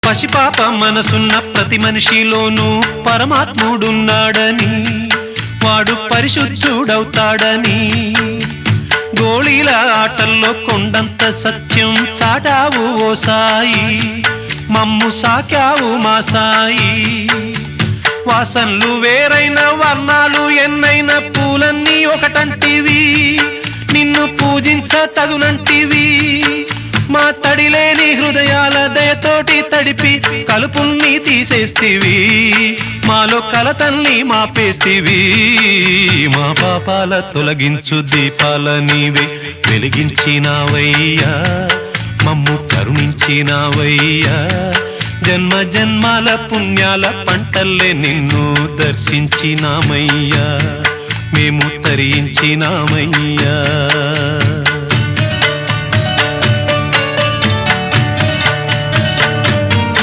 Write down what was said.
పసిపాప మనసున్న ప్రతి మనిషిలోనూ పరమాత్ముడున్నాడని, వాడు పరిశుద్ధుడవుతాడని, గోళీల ఆటల్లో కొండంత సత్యం చాటావు ఓ సాయి, మమ్ము సాకావు మా సాయి. వాసనలు వేరైన వర్ణాలు ఎన్నైన పూలన్నీ ఒకటంటివి, నిన్ను పూజించ తగునంటివి. మా తడిలేని హృదయాల దయతోటి తడిపి కలుపుల్ని తీసేస్తివి, మాలో కలతల్ని మాపేస్తివి. మా పాపాల తొలగించు దీపాల నీవే వెలిగించినావయ్యా, మమ్ము కరుణించినావయ్యా. జన్మ జన్మాల పుణ్యాల పంటల్లే నిన్ను దర్శించినామయ్యా, మేము తరించినామయ్యా.